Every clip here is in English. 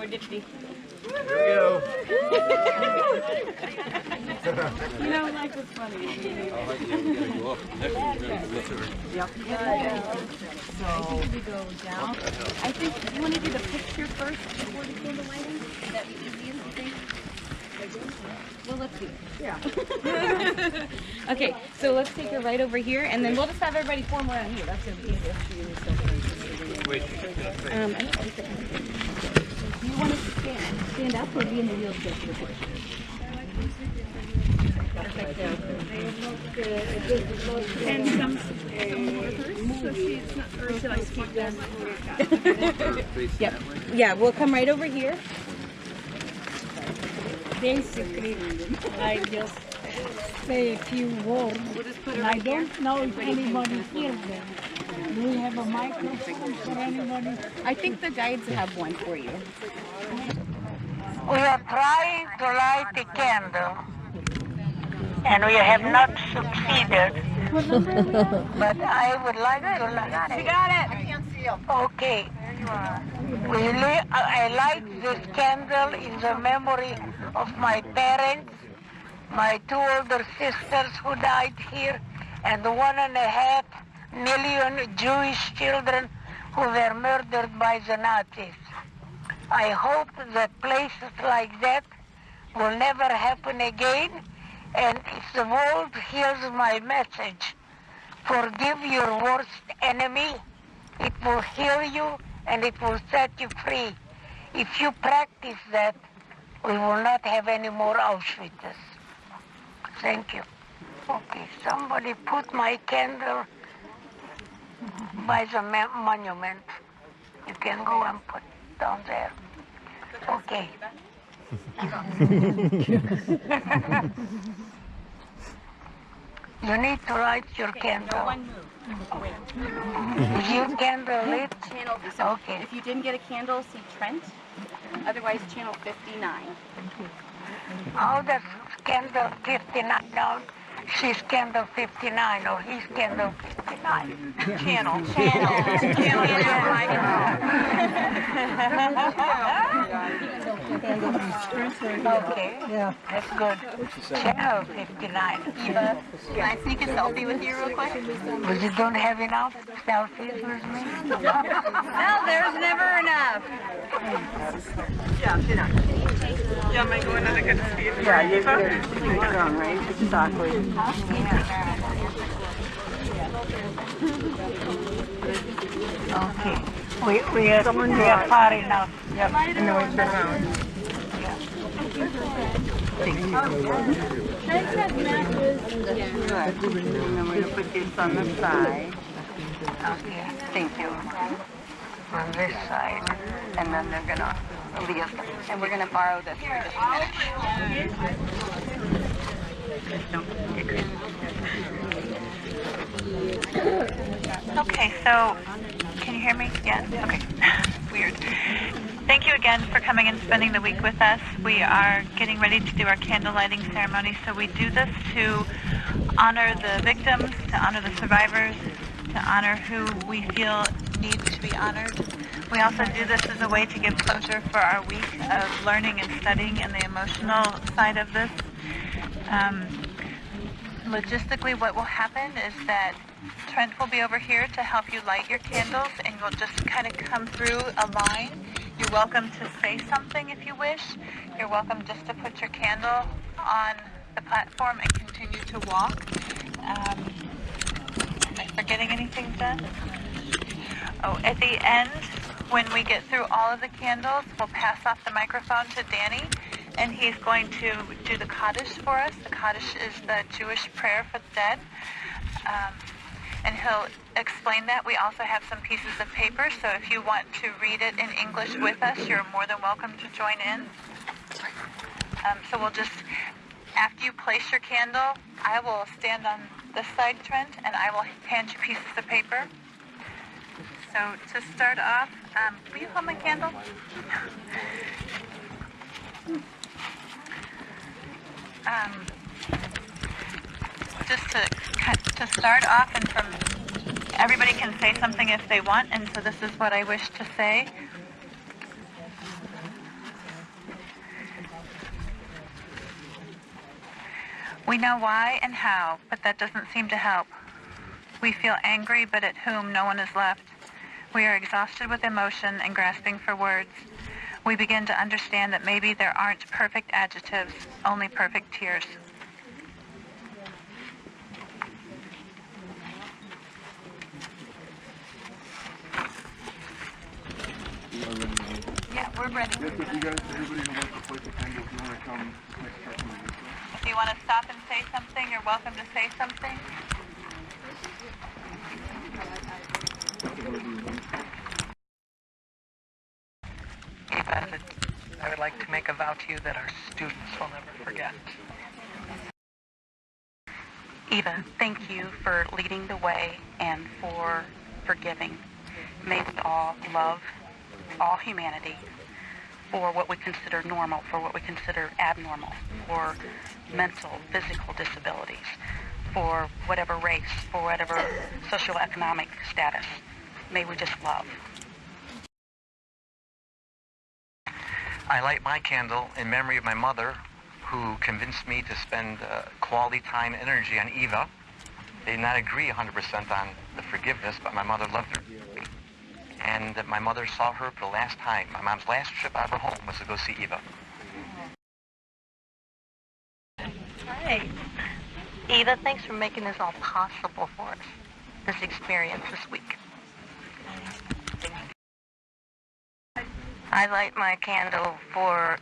450. Here we go. You know, life is funny. Yep. So we go down. I think you want to do the picture first before the candle lighting. Would that be easiest, you think? Well, let's do it. Yeah. Okay, so let's take her right over here, and then we'll just have everybody form around here. That's going to be easiest. Wait. Do you want us to stand up or be in the wheelchair for the picture? And some workers, so she's not, or should I speak down? Yep. Yeah, we'll come right over here. Basically, I just say a few words. And I don't know if anybody hears them. Do we have a microphone for anybody? I think the guides have one for you. We are trying to light a candle, and we have not succeeded. But I would like to light it. You got it. Okay. I light this candle in the memory of my parents, my 2 older sisters who died here, and the 1.5 million Jewish children who were murdered by the Nazis. I hope that places like that will never happen again, and if the world hears my message, forgive your worst enemy, it will heal you and it will set you free. If you practice that, we will not have any more Auschwitzes. Thank you. Okay, somebody put my candle by the monument. You can go and put it down there. Okay. You need to light your candle. Is your candle lit? Channel. So okay. If you didn't get a candle, see Trent. Otherwise, channel 59. How does candle 59 down? She's candle 59 or he's candle 59. Channel. Okay. Yeah. That's good. Channel 59. Eva, can I sneak a selfie with you real quick? But you don't have enough selfies with me? No, there's never enough. Yeah, sit down. Yeah, am I going at a good speed? Yeah, you're going, right? Exactly. Okay. We are far enough. Yep, I know it's been around. Thank you. Good. And then we're going to put this on the side. Okay. Thank you. On this side. And then they're going to leave. And we're going to borrow this for just a minute. Okay, so can you hear me? Yeah? Okay. Weird. Thank you again for coming and spending the week with us. We are getting ready to do our candle lighting ceremony, so we do this to honor the victims, to honor the survivors, to honor who we feel needs to be honored. We also do this as a way to give closure for our week of learning and studying and the emotional side of this. Logistically, what will happen is that Trent will be over here to help you light your candles, and you'll just kind of come through a line. You're welcome to say something if you wish. You're welcome just to put your candle on the platform and continue to walk. Am I forgetting anything, Jen? Oh, at the end, when we get through all of the candles, we'll pass off the microphone to Danny, and he's going to do the Kaddish for us. The Kaddish is the Jewish prayer for the dead. And he'll explain that. We also have some pieces of paper, so if you want to read it in English with us, you're more than welcome to join in. So we'll just, after you place your candle, I will stand on this side, Trent, and I will hand you pieces of paper. So to start off, will you hold my candle? Just to start off, and from everybody can say something if they want, and so this is what I wish to say. We know why and how, but that doesn't seem to help. We feel angry, but at whom no one is left. We are exhausted with emotion and grasping for words. We begin to understand that maybe there aren't perfect adjectives, only perfect tears. Yeah, we're ready. Yes, if you guys, everybody who wants to play the tango, if you want to come, next person on this way. If you want to stop and say something, you're welcome to say something. Eva, I would like to make a vow to you that our students will never forget. Eva, thank you for leading the way and for forgiving. May we all love all humanity for what we consider normal, for what we consider abnormal, for mental, physical disabilities, for whatever race, for whatever socioeconomic status. May we just love. I light my candle in memory of my mother, who convinced me to spend quality time and energy on Eva. They did not agree 100% on the forgiveness, but my mother loved her dearly. And my mother saw her for the last time. My mom's last trip out of her home was to go see Eva. Hi. Eva, thanks for making this all possible for us, this experience this week. I light my candle for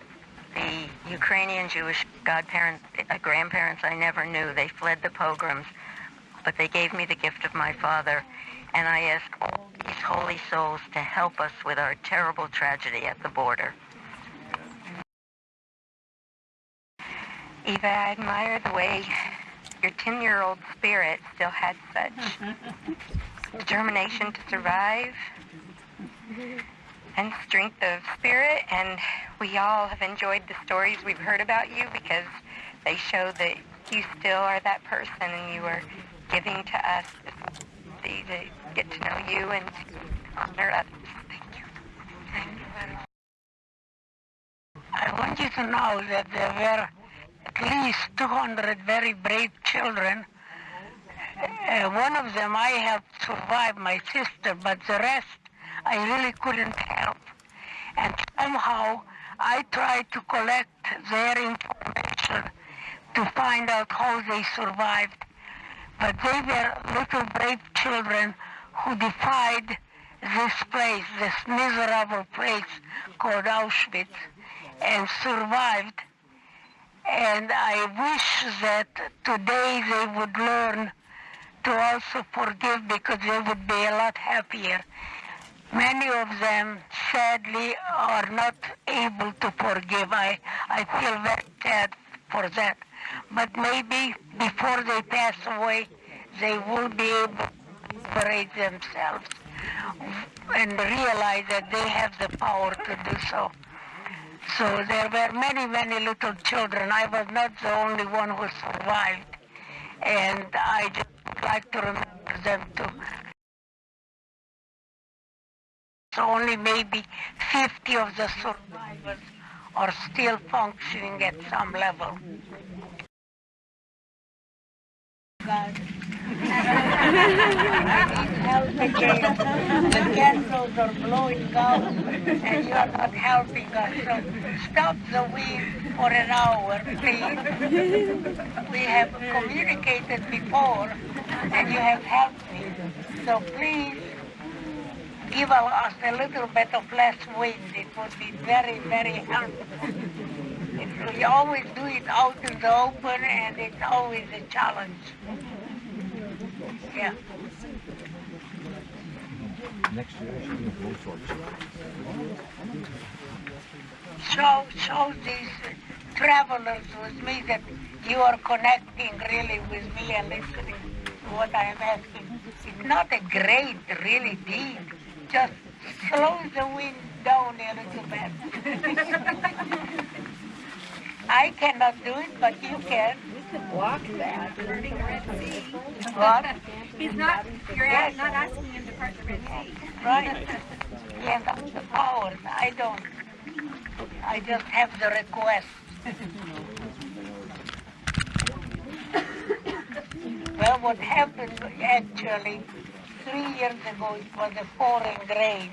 the Ukrainian Jewish grandparents I never knew. They fled the pogroms, but they gave me the gift of my father, and I ask all these holy souls to help us with our terrible tragedy at the border. Eva, I admire the way your 10-year-old spirit still had such determination to survive and strength of spirit, and we all have enjoyed the stories we've heard about you because they show that you still are that person and you are giving to us to get to know you and honor others. Thank you. Thank you very much. I want you to know that there were at least 200 very brave children. One of them I helped survive, my sister, but the rest I really couldn't help. And somehow I tried to collect their information to find out how they survived. But they were little brave children who defied this place, this miserable place called Auschwitz, and survived. And I wish that today they would learn to also forgive, because they would be a lot happier. Many of them, sadly, are not able to forgive. I feel very sad for that. But maybe before they pass away, they will be able to liberate themselves and realize that they have the power to do so. So there were many, many little children. I was not the only one who survived. And I just would like to remember them too. So only maybe 50 of the survivors are still functioning at some level. God. I need help again. The candles are blowing out and you are not helping us. So stop the wind for an hour, please. We have communicated before and you have helped me. So please give us a little bit of less wind. It would be very, very helpful. We always do it out in the open, and it's always a challenge. Yeah. Next year, I should be in full sorts. Show these travelers with me that you are connecting really with me and listening to what I am asking. It's not a great, really deed. Just slow the wind down a little bit. I cannot do it, but you can. We could walk that. Parting the Red Sea. What? He's not, you're not asking him to part the Red Sea. Right. He has the powers. I don't. I just have the request. Well, what happened actually, 3 years ago, it was a pouring rain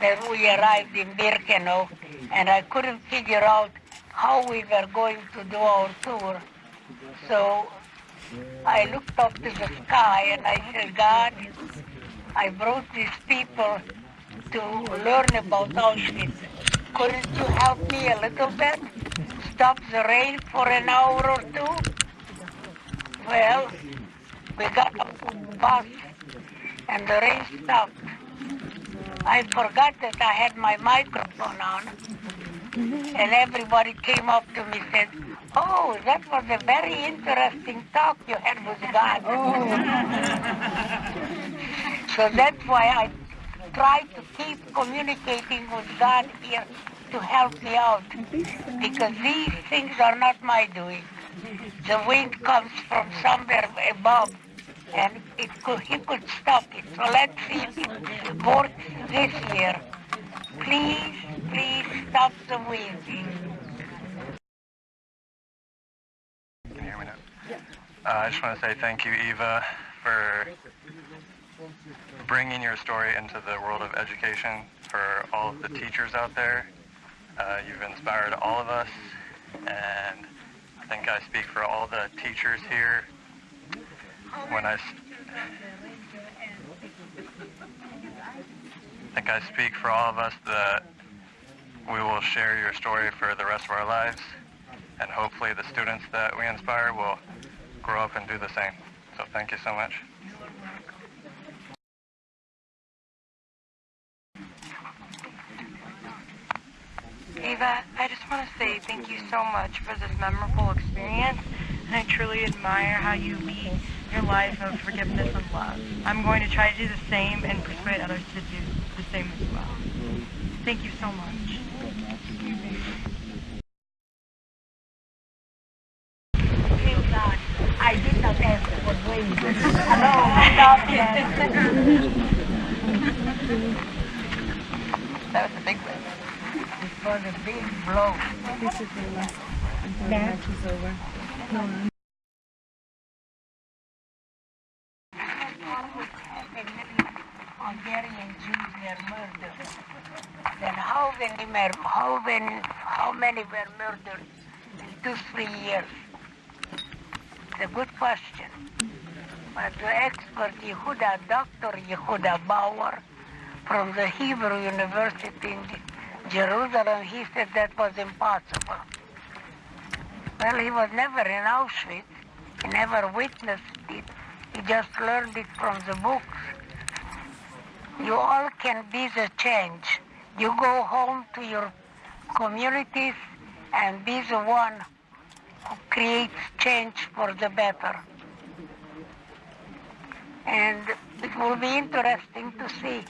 that we arrived in Birkenau, and I couldn't figure out how we were going to do our tour. So I looked up to the sky and I said, God, I brought these people to learn about Auschwitz. Couldn't you help me a little bit? Stop the rain for an hour or two? Well, we got a bus and the rain stopped. I forgot that I had my microphone on, and everybody came up to me and said, oh, that was a very interesting talk you had with God. So that's why I try to keep communicating with God here to help me out, because these things are not my doing. The wind comes from somewhere above, and he could stop it. So let's see if it works this year. Please, please stop the wind. Can you hear me now? I just want to say thank you, Eva, for bringing your story into the world of education for all of the teachers out there. You've inspired all of us, and I think I speak for all the teachers here when I think I speak for all of us that we will share your story for the rest of our lives, and hopefully the students that we inspire will grow up and do the same. So thank you so much. Eva, I just want to say thank you so much for this memorable experience, and I truly admire how you lead your life of forgiveness and love. I'm going to try to do the same and persuade others to do the same as well. Thank you so much. Thank God. I did not ask for wind. That was a big win. It was a big blow. This is the last. The match is over. No. Hungarian Jews were murdered. Then how many were murdered in 2-3 years? It's a good question. But the expert Dr. Yehuda Bauer from the Hebrew University in Jerusalem, he said that was impossible. Well, he was never in Auschwitz. He never witnessed it. He just learned it from the books. You all can be the change. You go home to your communities and be the one who creates change for the better. And it will be interesting to see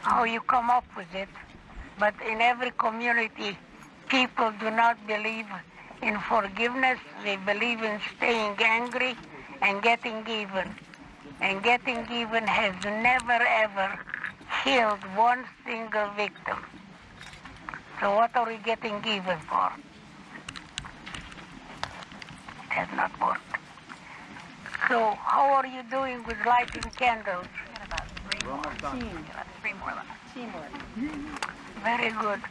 how you come up with it. But in every community, people do not believe in forgiveness. They believe in staying angry and getting even. And getting even has never, ever healed one single victim. So what are we getting even for? It has not worked. So how are you doing with lighting candles? We got about 3 more. Got 3 more left. Very good.